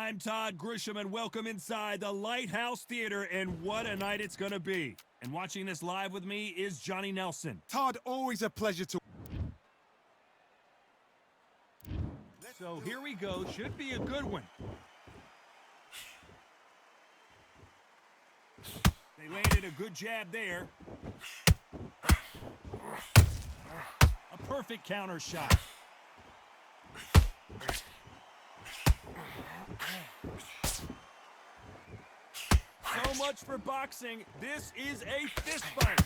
I'm Todd Grisham, and welcome inside the Lighthouse Theater, and what a night it's gonna be. And watching this live with me is Johnny Nelson. Todd, always a pleasure to... So here we go, should be a good one. They landed a good jab there. A perfect counter shot. So much for boxing. This is a fist fight.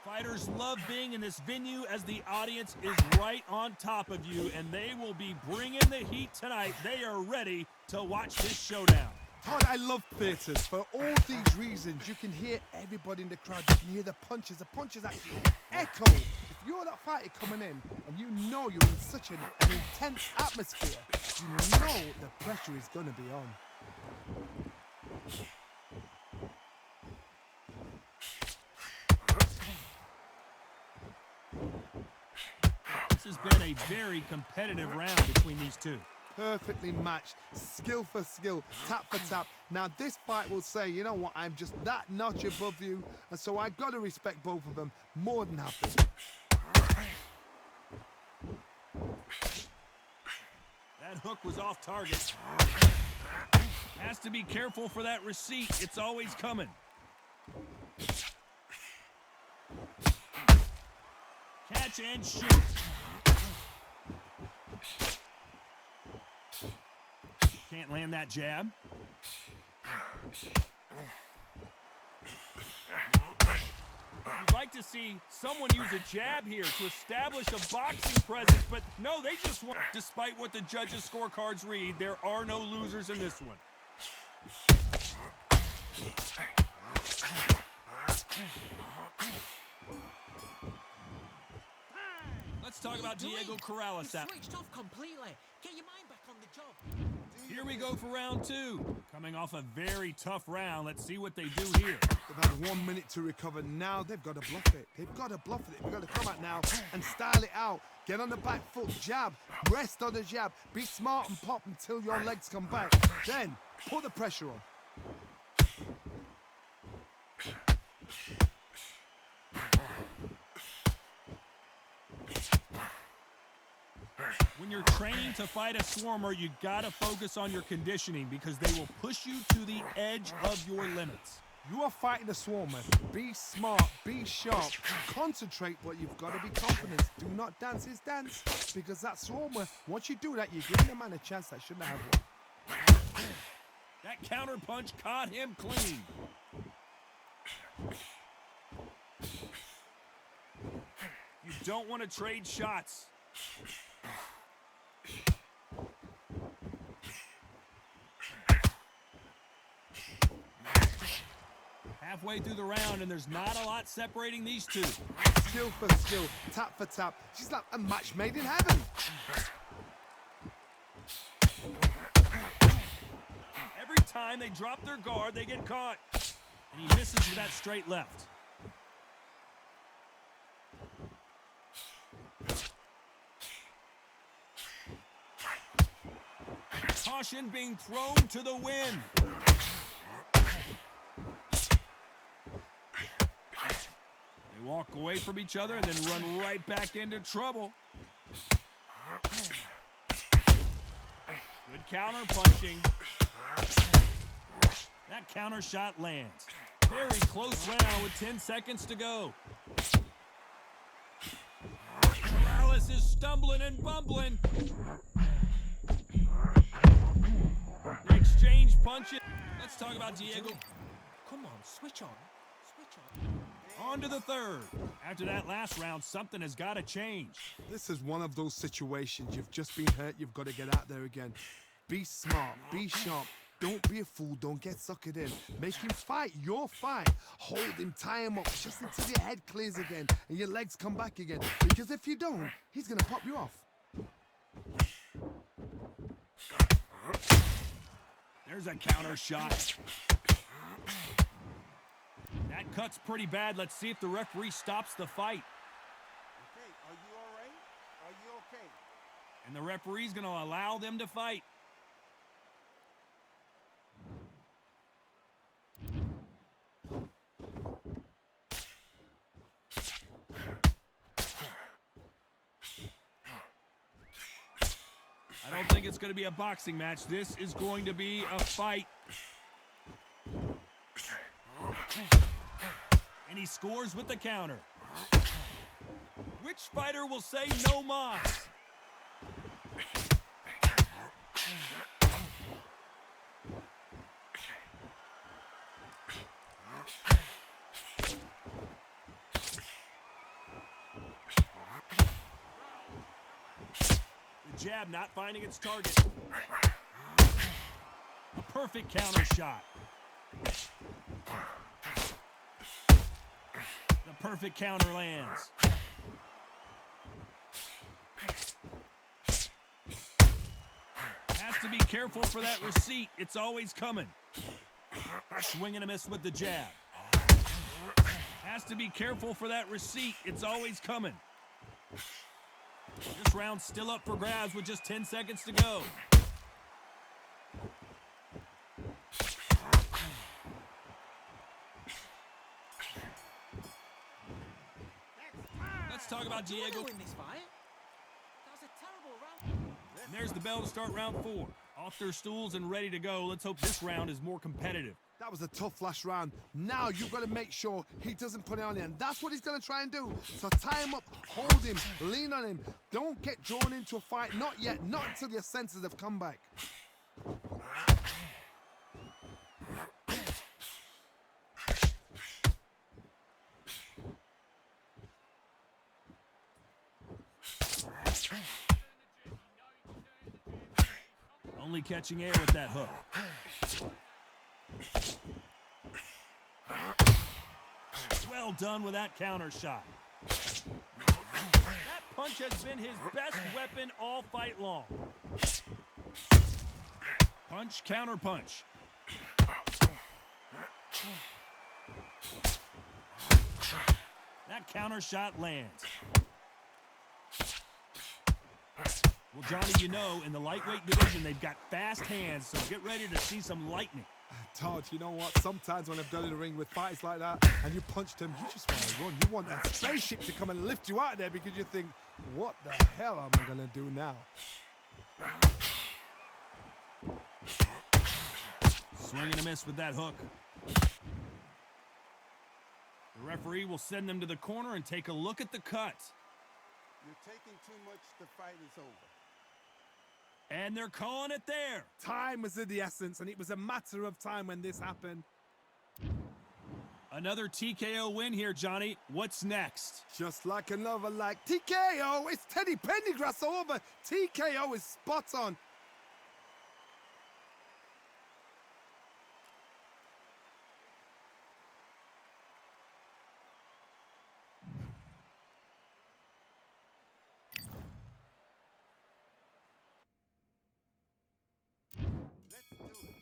Fighters love being in this venue as the audience is right on top of you, and they will be bringing the heat tonight. They are ready to watch this showdown. Todd, I love theaters. For all these reasons, you can hear everybody in the crowd. You can hear the punches. The punches actually echo. If you're that fighter coming in and you know you're in such an intense atmosphere, you know the pressure is going to be on. This has been a very competitive round between these two. Perfectly matched, skill for skill, tap for tap. Now this fight will say, you know what, I'm just that notch above you, and so I got to respect both of them more than happy. That hook was off target. Has to be careful for that receipt. It's always coming. Catch and shoot. Can't land that jab. You'd like to see someone use a jab here to establish a boxing presence, but no, they just want, despite what the judges' scorecards read, there are no losers in this one. Let's talk about Diego Corrales. Switched off completely. Get your mind back on the job. Here we go for round two. Coming off a very tough round. Let's see what they do here. They've had 1 minute to recover. Now they've got to bluff it. They've got to bluff it. They've got to come out now and style it out. Get on the back foot, jab, rest on the jab. Be smart and pop until your legs come back. Then put the pressure on. When you're training to fight a swarmer, you gotta focus on your conditioning because they will push you to the edge of your limits. You are fighting a swarmer. Be smart, be sharp, concentrate, but you've got to be confident. Do not dance his dance, because that swarmer, once you do that, you're giving the man a chance that shouldn't have one. That counter punch caught him clean. You don't want to trade shots. Halfway through the round, and there's not a lot separating these two. Skill for skill, tap for tap. She's like a match made in heaven. Every time they drop their guard, they get caught. And he misses with that straight left. Caution being thrown to the wind. They walk away from each other and then run right back into trouble. Good counter punching. That counter shot lands. Very close round with 10 seconds to go. Corrales is stumbling and bumbling. They exchange punches. Let's talk about Diego. Come on, switch on. Switch on. On to the third. After that last round, something has got to change. This is one of those situations. You've just been hurt. You've got to get out there again. Be smart. Be sharp. Don't be a fool. Don't get suckered in. Make him fight your fight. Hold him, tie him up just until your head clears again and your legs come back again. Because if you don't, he's going to pop you off. There's a counter shot. That cut's pretty bad. Let's see if the referee stops the fight. Okay, are you all right? you okay? And the referee's going to allow them to fight. I don't think it's going to be a boxing match. This is going to be a fight. And he scores with the counter. Which fighter will say no mas? The jab not finding its target. A perfect counter shot. The perfect counter lands. Has to be careful for that receipt. It's always coming. Swing and a miss with the jab. Has to be careful for that receipt. It's always coming. This round's still up for grabs with just 10 seconds to go. Let's talk about Diego. Win this fight. That was a terrible round. And there's the bell to start round 4. Off their stools and ready to go. Let's hope this round is more competitive. That was a tough last round. Now you've got to make sure he doesn't put it on you, and that's what he's going to try and do. So tie him up, hold him, lean on him. Don't get drawn into a fight. Not yet. Not until your senses have come back. Only catching air with that hook. Well done with that counter shot. That punch has been his best weapon all fight long. Punch, counter punch. That counter shot lands. Well, Johnny, you know, in the lightweight division, they've got fast hands, so get ready to see some lightning. Todd, you know what? Sometimes when I've done in the ring with fights like that, and you punched him, you just want to run. You want that spaceship to come and lift you out of there because you think, what the hell am I going to do now? Swing and a miss with that hook. The referee will send them to the corner and take a look at the cut. You're taking too much. The fight is over. And they're calling it there. Time was of the essence, and it was a matter of time when this happened. Another TKO win here, Johnny. What's next? Just like another like TKO, it's Teddy Pendergrass over. TKO is spot on. Let's do it.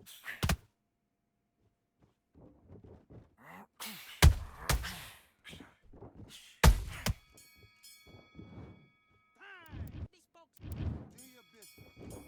This box. Do your business.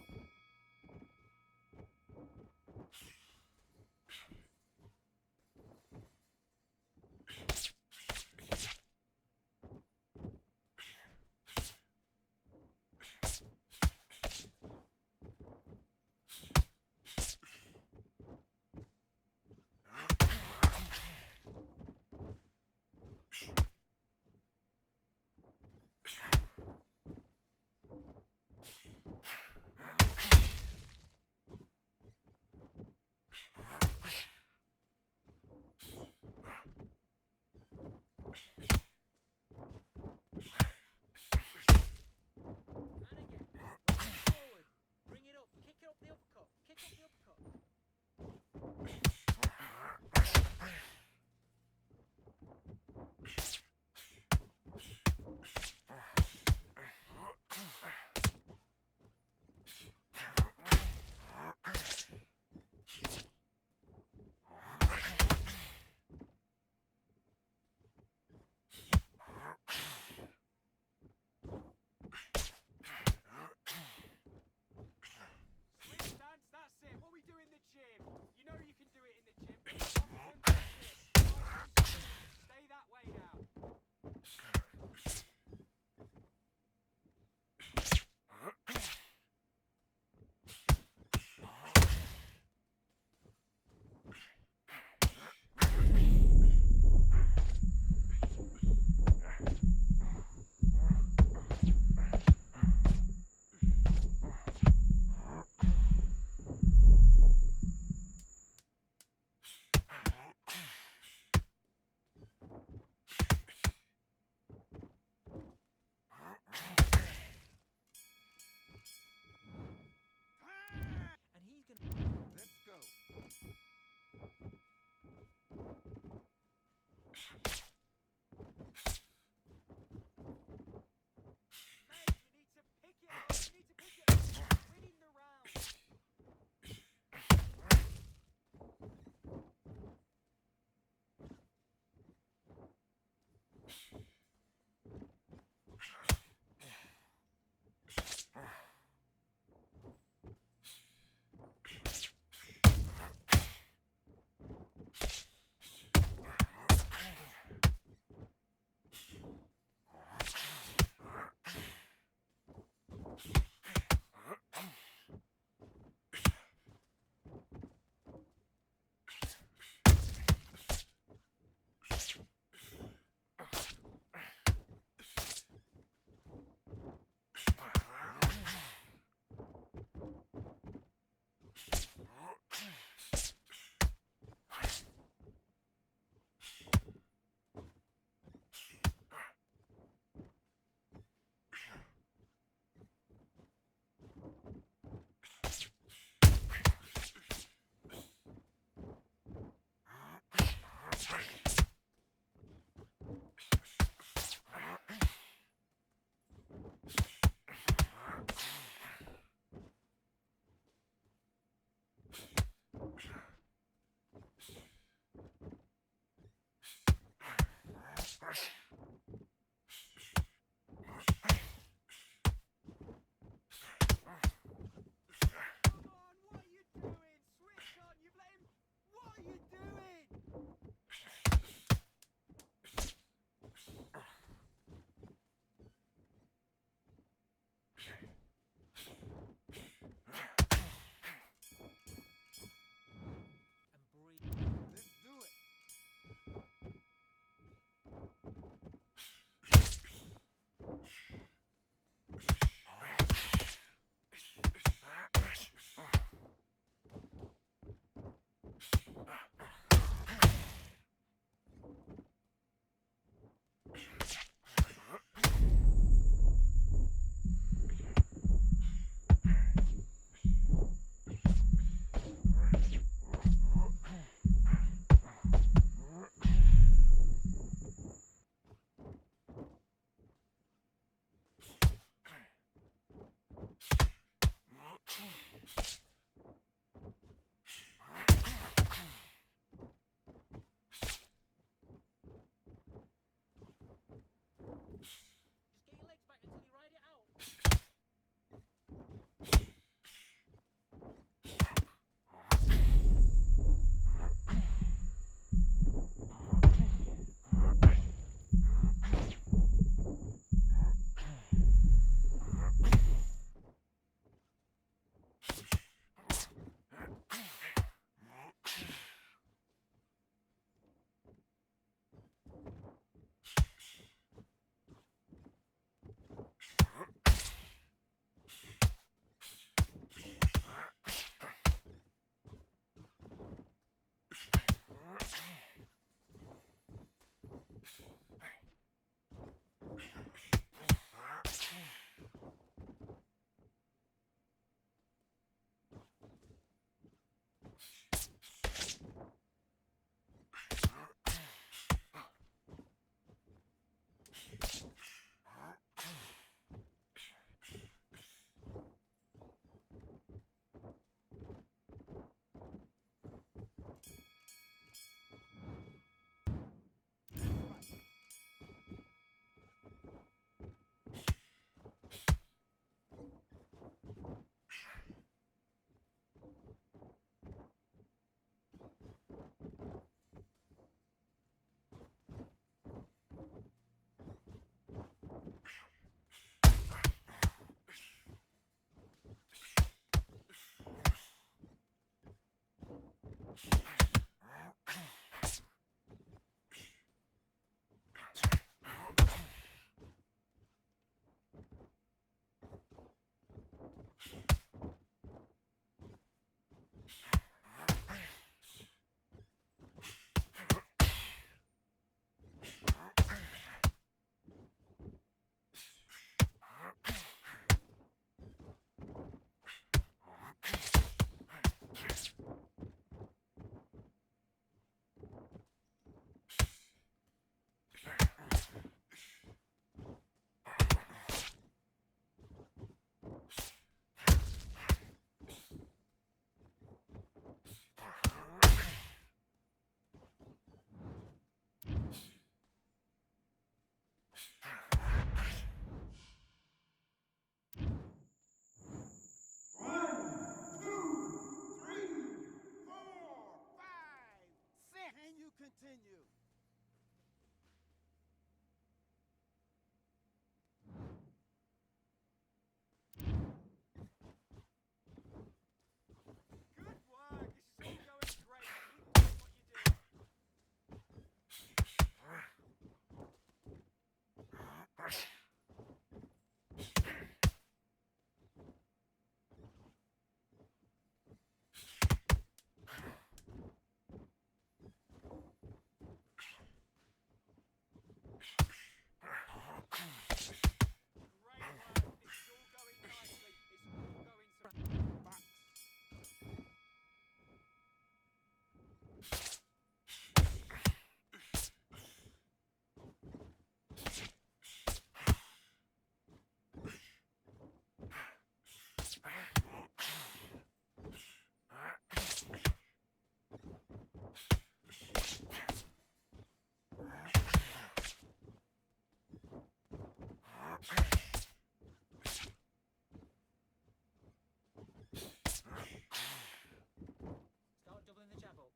Start doubling the jab up.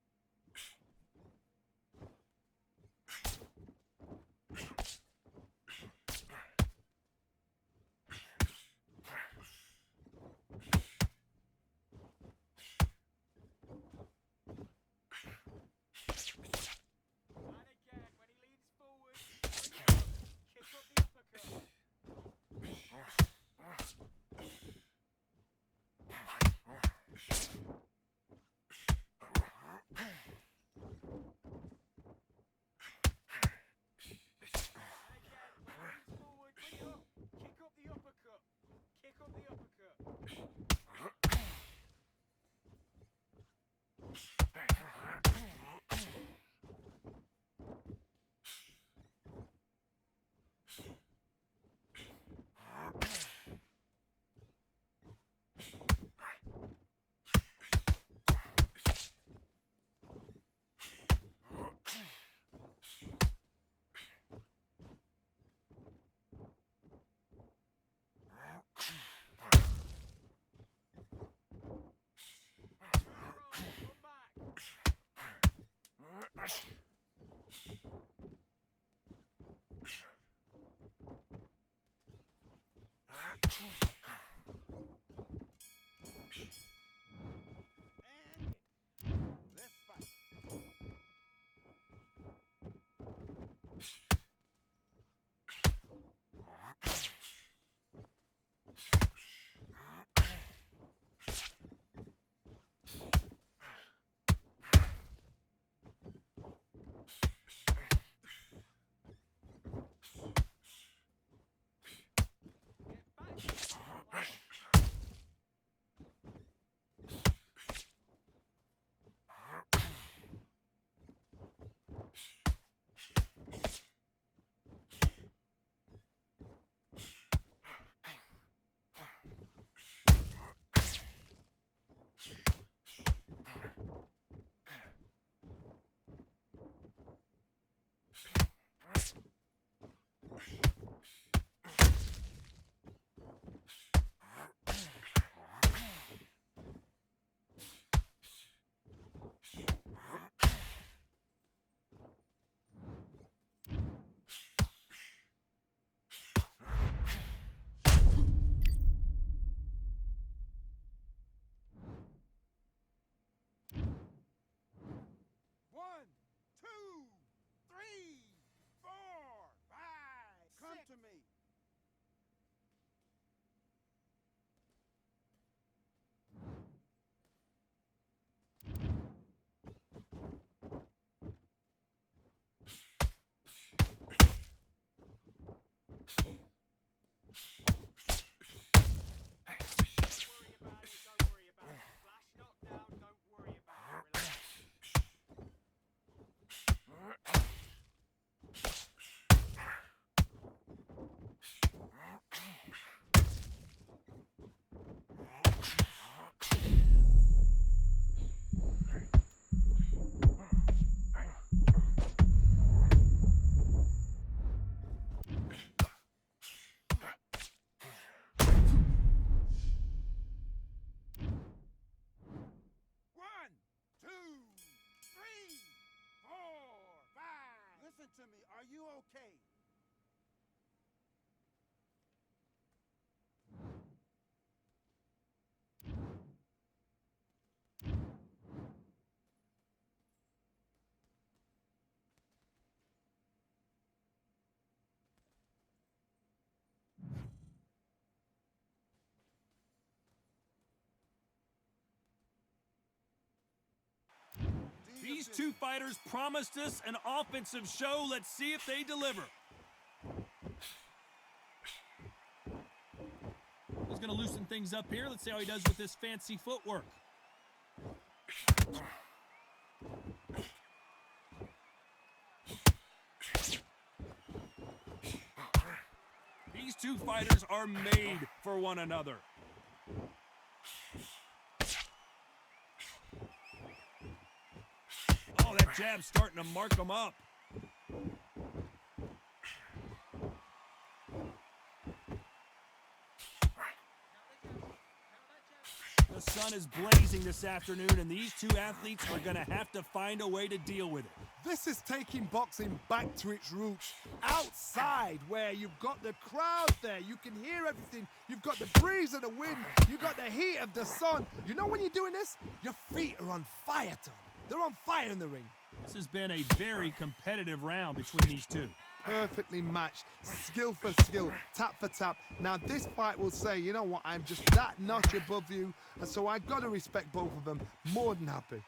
And again, when he leans forward, bring it up. Kick up the uppercut. And again, leans forward, bring it up. Kick up the uppercut. Kick up the uppercut. Come back. And let's fight. Get back. One, two, three, four, five. Come to me. Don't worry about it. Flash knockdown, don't worry about it. Relax. One, two, three, four, five. Listen to me. Are you okay? These two fighters promised us an offensive show. Let's see if they deliver. He's going to loosen things up here. Let's see how he does with this fancy footwork. two fighters are made for one another. Oh, that jab's starting to mark him up. The sun is blazing this afternoon, and these two athletes are going to have to find a way to deal with it. This is taking boxing back to its roots. Outside, where you've got the crowd there, you can hear everything. You've got the breeze of the wind. You've got the heat of the sun. You know when you're doing this? Your feet are on fire, Tom. They're on fire in the ring. This has been a very competitive round between these two. Perfectly matched, skill for skill, tap for tap. Now this fight will say, you know what, I'm just that notch above you, and so I've got to respect both of them. More than happy.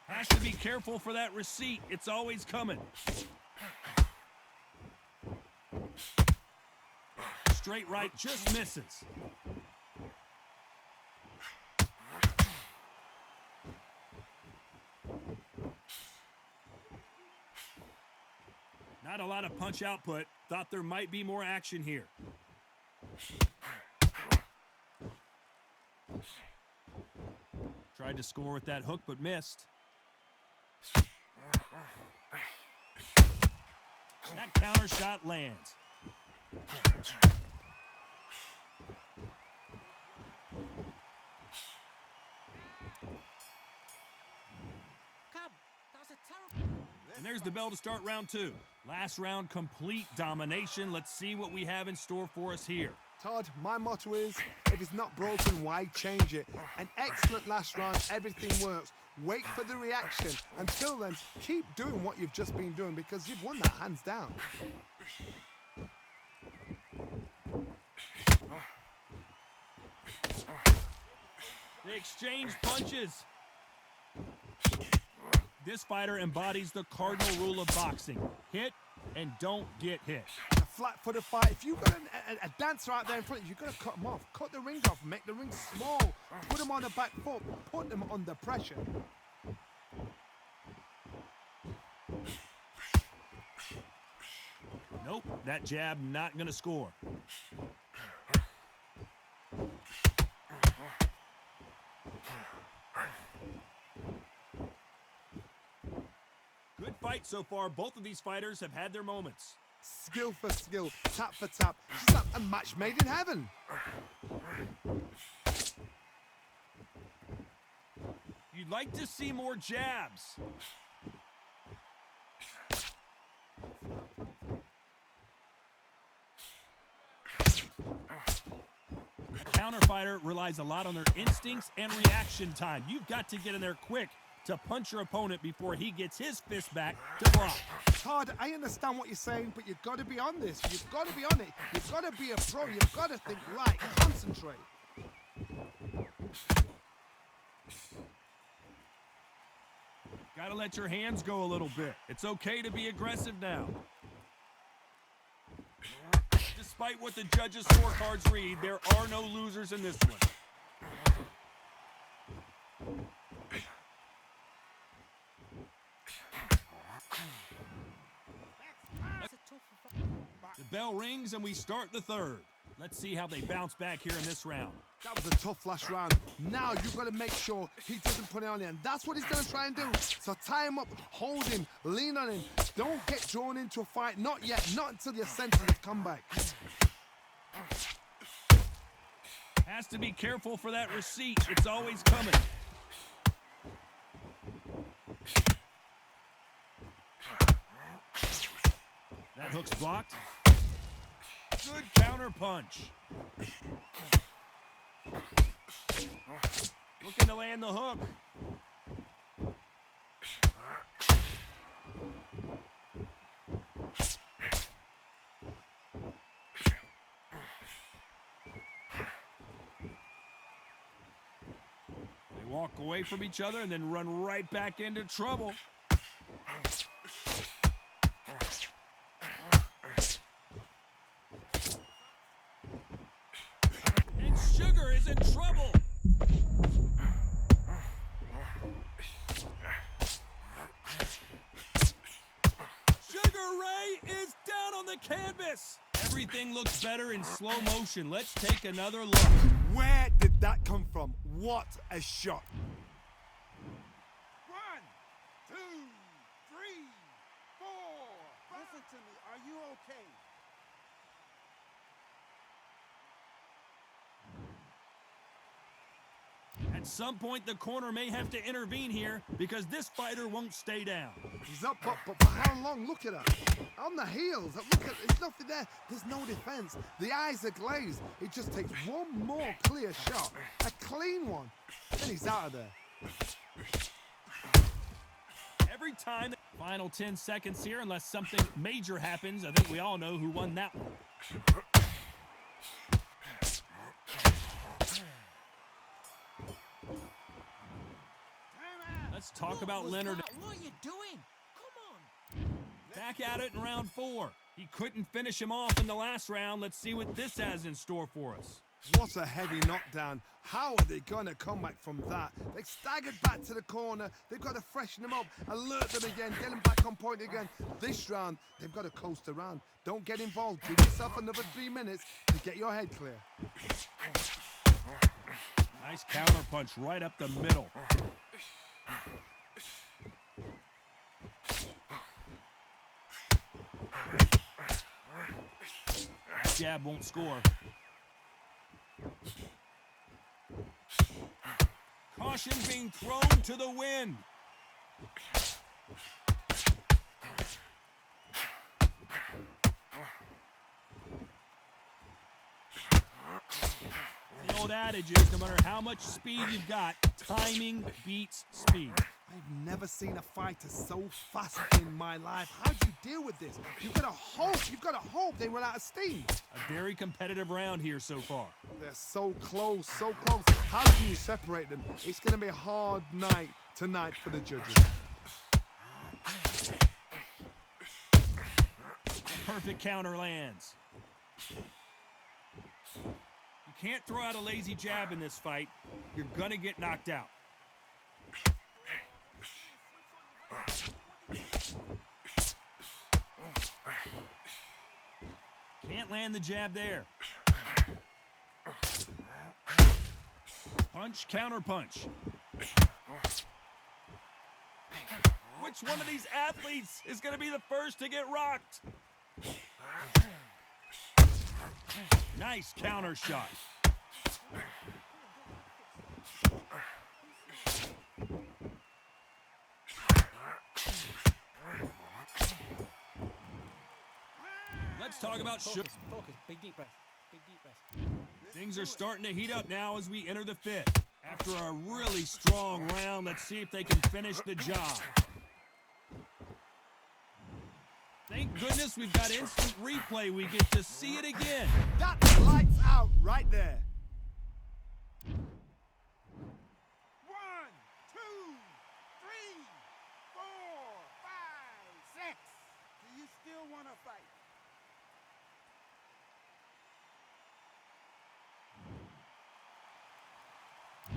Has to be careful for that receipt. It's always coming. Straight right just misses. Not a lot of punch output. Thought there might be more action here. Tried to score with that hook, but missed. That counter shot lands. And there's the bell to start round two. Last round, complete domination. Let's see what we have in store for us here. Todd, my motto is, if it's not broken, why change it? An excellent last round, everything works. Wait for the reaction. Until then, keep doing what you've just been doing because you've won that hands down. They exchange punches. This fighter embodies the cardinal rule of boxing. Hit and don't get hit. A flat-footed fight. If you've got a dancer out there in front of you, you've got to cut them off. Cut the rings off. Make the ring small. Put them on the back foot. Put them under pressure. Nope, that jab not going to score. Good fight so far. Both of these fighters have had their moments. Skill for skill, tap for tap. Just like a match made in heaven. You'd like to see more jabs. A counter fighter relies a lot on their instincts and reaction time. You've got to get in there quick to punch your opponent before he gets his fist back to block. Todd, I understand what you're saying, but you've got to be on this. You've got to be on it. You've got to be a pro. You've got to think right. Concentrate. Got to let your hands go a little bit. It's okay to be aggressive now. Despite what the judges' scorecards read, there are no losers in this one. The bell rings and we start the third. Let's see how they bounce back here in this round. That was a tough last round. Now you've got to make sure he doesn't put it on there. And that's what he's going to try and do. So tie him up, hold him, lean on him. Don't get drawn into a fight. Not yet. Not until your senses have come back. Has to be careful for that receipt. It's always coming. That hook's blocked. Good counter punch. Looking to land the hook. They walk away from each other and then run right back into trouble. Sugar is in trouble. Sugar Ray is down on the canvas. Everything looks better in slow motion. Let's take another look. Where did that come from? What a shot. 1, 2, 3, 4. Listen to me. Are you okay? At some point, the corner may have to intervene here because this fighter won't stay down. He's up, but for how long? Look at her. On the heels. Look at, there's nothing there. There's no defense. The eyes are glazed. It just takes one more clear shot. A clean one. Then he's out of there. Every time, final 10 seconds here, unless something major happens. I think we all know who won that one. Let's talk about Leonard. What are you doing? Come on. Back at it in round 4. He couldn't finish him off in the last round. Let's see what this has in store for us. What a heavy knockdown. How are they going to come back from that? They staggered back to the corner. They've got to freshen them up, alert them again, get them back on point again. This round, they've got to coast around. Don't get involved. Give yourself another 3 minutes to get your head clear. Nice counter punch right up the middle. Jab won't score. Caution being thrown to the wind. The old adage is no matter how much speed you've got, timing beats speed. I've never seen a fighter so fast in my life. How do you deal with this? You've got to hope they run out of steam. A very competitive round here so far. They're so close, so close. How do you separate them? It's going to be a hard night tonight for the judges. Perfect counter lands. You can't throw out a lazy jab in this fight. You're gonna get knocked out. Can't land the jab there. Punch, counter punch. Which one of these athletes is going to be the first to get rocked? Nice counter shot. Let's talk about Focus. Big deep breath. Big deep breath. Things are starting to heat up now as we enter the 5th. After a really strong round, let's see if they can finish the job. Thank goodness we've got instant replay. We get to see it again. That's lights out right there. 1, 2, 3, 4, 5, 6. Do you still want to fight?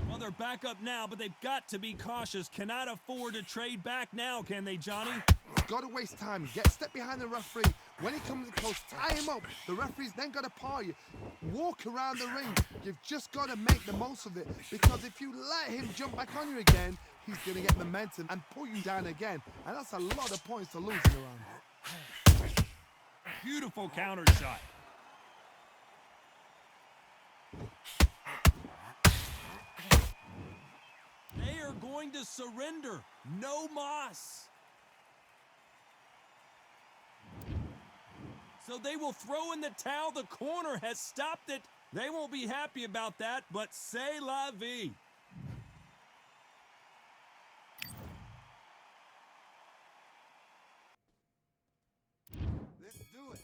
Well, they're back up now, but they've got to be cautious. Cannot afford to trade back now, can they, Johnny? Got to waste time. Get step behind the referee. When he comes close, tie him up. The referee's then got to paw you. Walk around the ring. You've just got to make the most of it. Because if you let him jump back on you again, he's going to get momentum and pull you down again. And that's a lot of points to lose in a round. Beautiful counter shot. They are going to surrender. No mas. So they will throw in the towel. The corner has stopped it. They won't be happy about that, but c'est la vie. Let's do it.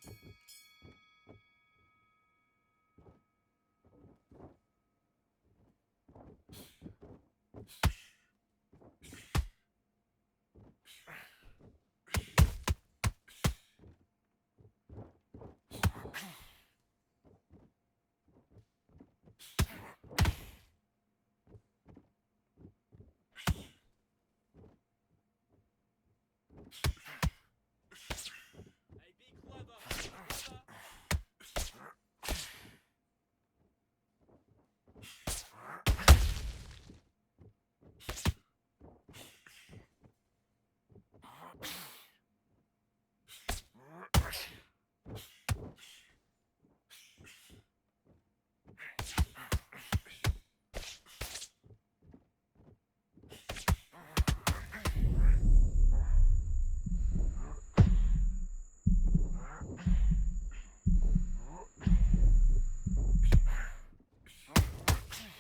Hey, be clever. Be clever.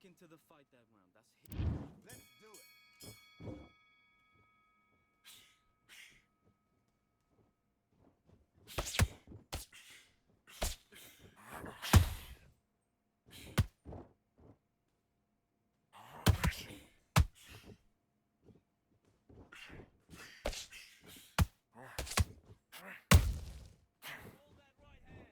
into the fight that round. That's his. Let's do it. Hold that right hand.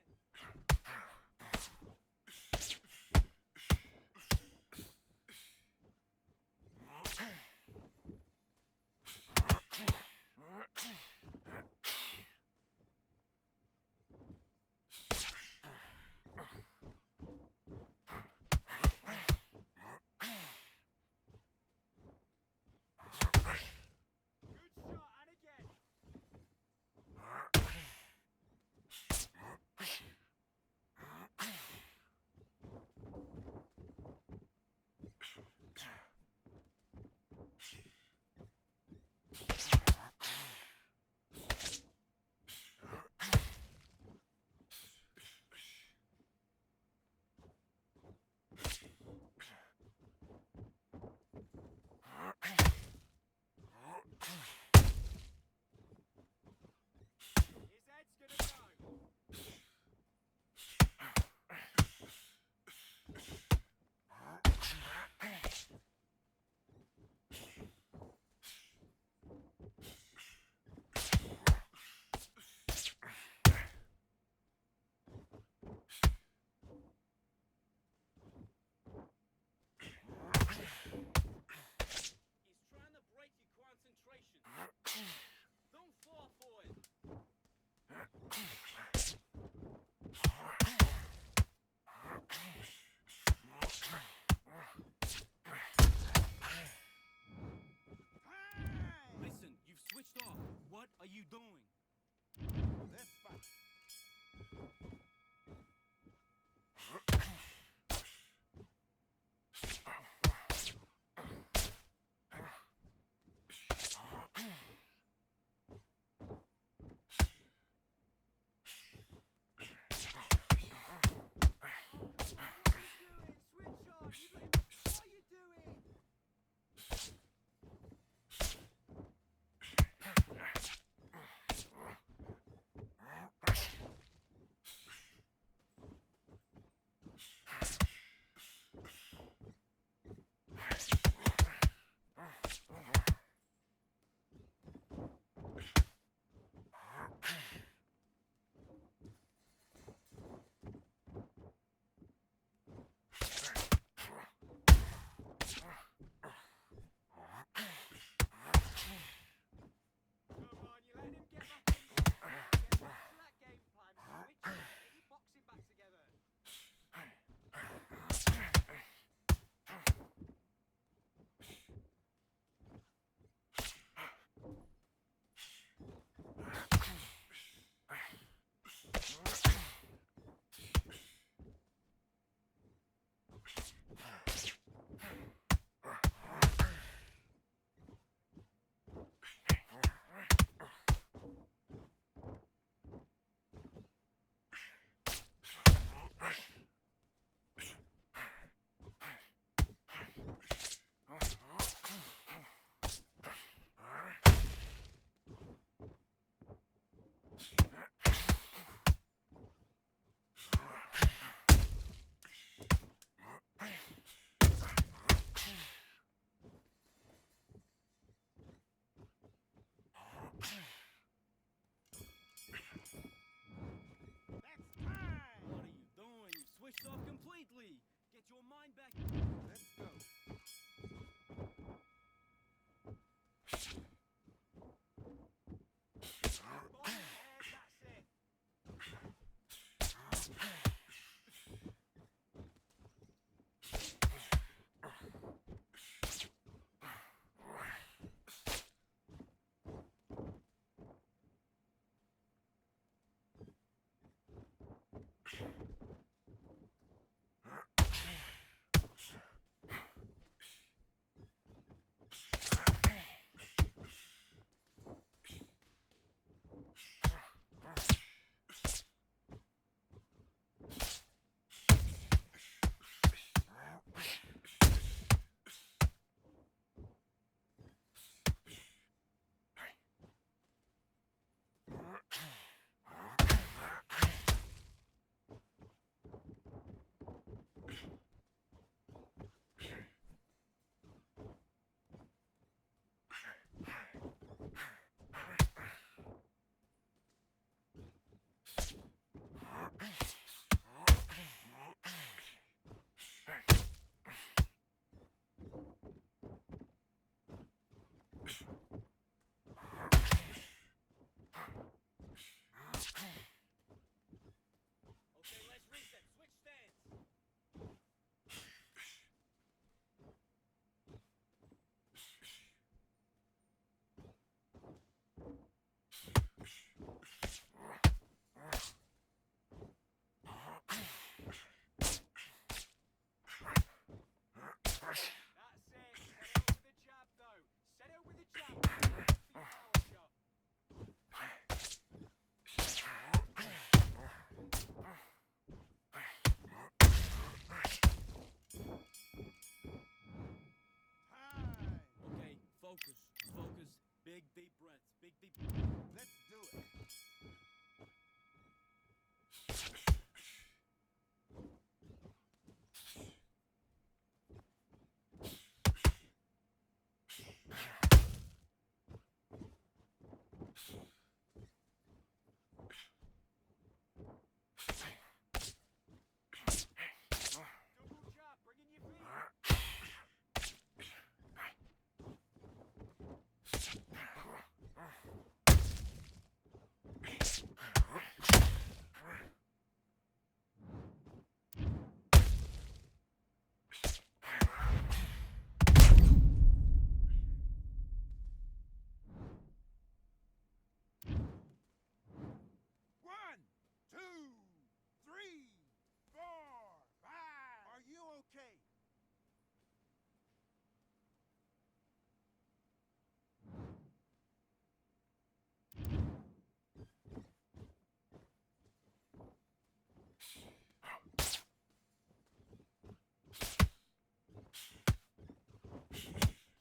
okay.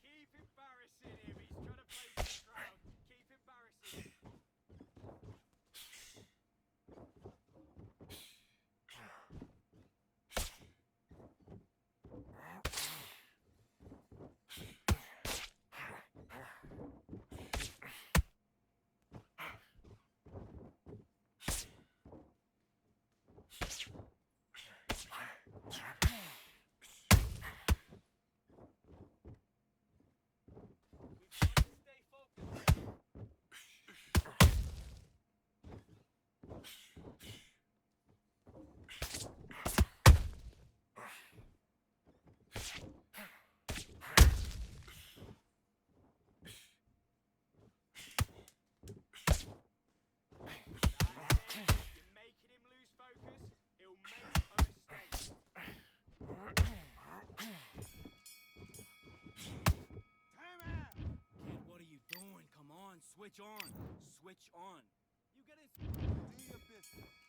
Keep embarrassing him. He's trying to play for the crowd. Keep embarrassing him. We've got to stay focused. You're making him lose focus. He'll make a mistake. Time out. Kid, what are you doing? Come on, switch on. Switch on. You get it. Do your business.